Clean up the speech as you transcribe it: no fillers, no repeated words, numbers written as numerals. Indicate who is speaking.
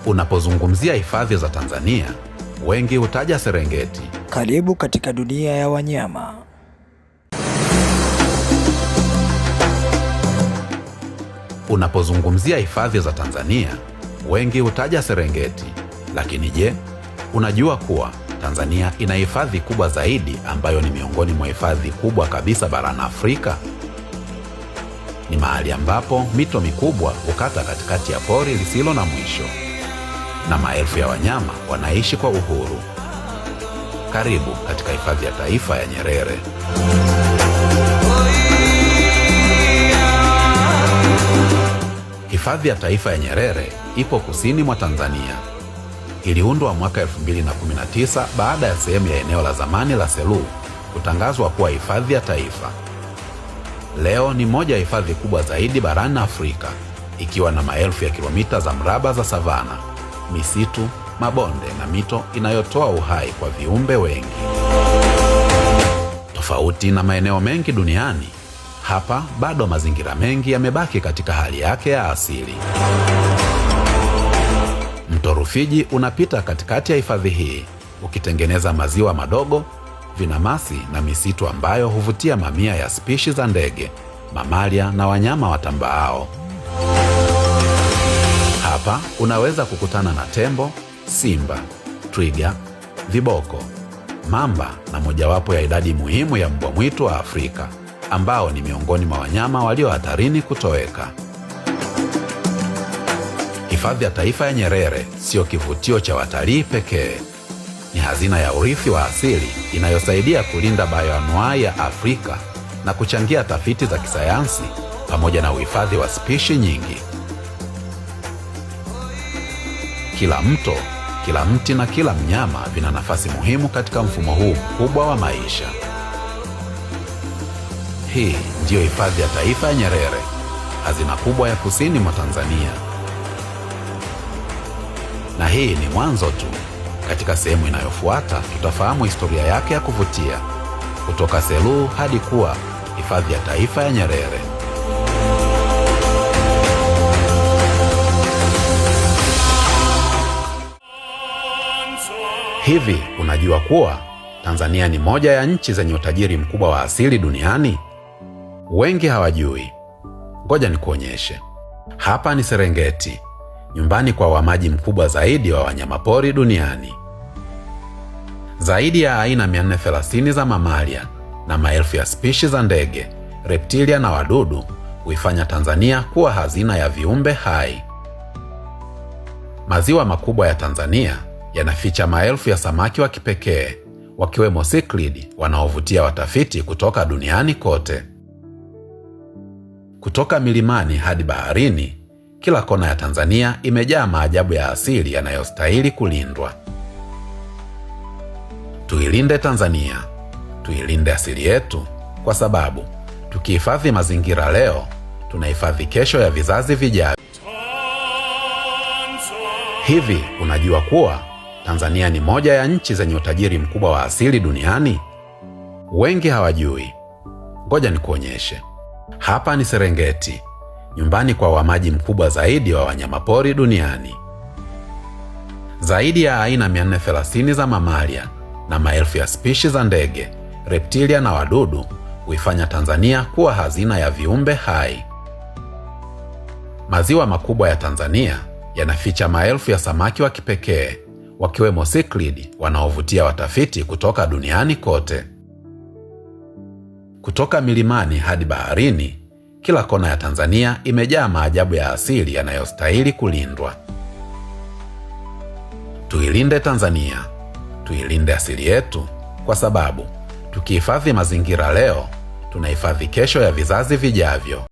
Speaker 1: Unapozungumzia hifadhi za Tanzania, wengi hutaja Serengeti.
Speaker 2: Karibu katika dunia ya wanyama.
Speaker 1: Unapozungumzia hifadhi za Tanzania, wengi hutaja Serengeti. Lakini je, unajua kuwa Tanzania ina hifadhi kubwa zaidi ambayo ni miongoni mwa hifadhi kubwa kabisa barani Afrika? Ni mahali ambapo mito mikubwa hukata katikati ya pori lisilo na mwisho, na maelfu ya wanyama wanaishi kwa uhuru. Karibu katika hifadhi ya taifa ya Nyerere. Hifadhi ya taifa ya Nyerere ipo kusini mwa Tanzania. Iliundwa mwaka 2019 baada ya sehemu ya eneo la zamani la Selous kutangazwa kuwa hifadhi ya taifa. Leo ni moja ya hifadhi kubwa zaidi barani Afrika, ikiwa na maelfu ya kilomita za mraba za savana, misitu, mabonde na mito inayotoa uhai kwa viumbe wengi. Tofauti na maeneo mengi duniani, hapa bado mazingira mengi yamebaki katika hali yake ya asili. Mto Rufiji unapita katikati ya hifadhi hii, ukitengeneza maziwa madogo, vinamasi na misitu ambayo huvutia mamia ya spishi za ndege, mamalia na wanyama watambaao. Hapa unaweza kukutana na tembo, simba, twiga, viboko, mamba na mojawapo ya idadi muhimu ya mbwa mwitu wa Afrika, ambao ni miongoni mwa wanyama walio hatarini kutoweka. Hifadhi ya taifa ya Nyerere sio kivutio cha watalii pekee. Ni hazina ya urithi wa asili inayosaidia kulinda bayoanuai ya Afrika na kuchangia tafiti za kisayansi pamoja na uhifadhi wa spishi nyingi. Kila mto, kila mti na kila mnyama vina nafasi muhimu katika mfumo huu mkubwa wa maisha. Hii ndiyo hifadhi ya taifa ya Nyerere, hazina kubwa ya kusini mwa Tanzania. Na hii ni mwanzo tu. Katika sehemu inayofuata tutafahamu historia yake ya kuvutia, kutoka Selous hadi kuwa hifadhi ya taifa ya Nyerere. Hivi unajua kuwa Tanzania ni moja ya nchi zenye utajiri mkubwa wa asili duniani? Wengi hawajui. Ngoja nikuonyeshe. Hapa ni Serengeti, nyumbani kwa uhamaji mkubwa zaidi wa wanyamapori duniani. Zaidi ya aina 430 za mamalia na maelfu ya spishi za ndege, reptilia na wadudu huifanya Tanzania kuwa hazina ya viumbe hai. Maziwa makubwa ya Tanzania yanaficha maelfu ya samaki wa kipekee, wakiwemo cichlid wanaovutia watafiti kutoka duniani kote. Kutoka milimani hadi baharini, kila kona ya Tanzania imejaa maajabu ya asili yanayostahili kulindwa. Tuilinde Tanzania, tuilinde asili yetu, kwa sababu tukihifadhi mazingira leo, tunahifadhi kesho ya vizazi vijavyo. Hivi unajua kuwa Tanzania ni moja ya nchi zenye utajiri mkubwa wa asili duniani? Wengi hawajui. Ngoja nikuonyeshe. Hapa ni Serengeti, nyumbani kwa uhamaji mkubwa zaidi wa wanyamapori duniani. Zaidi ya aina 430 za mamalia na maelfu ya spishi za ndege, reptilia na wadudu huifanya Tanzania kuwa hazina ya viumbe hai. Maziwa makubwa ya Tanzania yanaficha maelfu ya samaki wa kipekee, wakiwemo cichlid wanaovutia watafiti kutoka duniani kote. Kutoka milimani hadi baharini, kila kona ya Tanzania imejaa maajabu ya asili yanayostahili kulindwa. Tuilinde Tanzania, tuilinde asili yetu, kwa sababu tukihifadhi mazingira leo, tunahifadhi kesho ya vizazi vijavyo.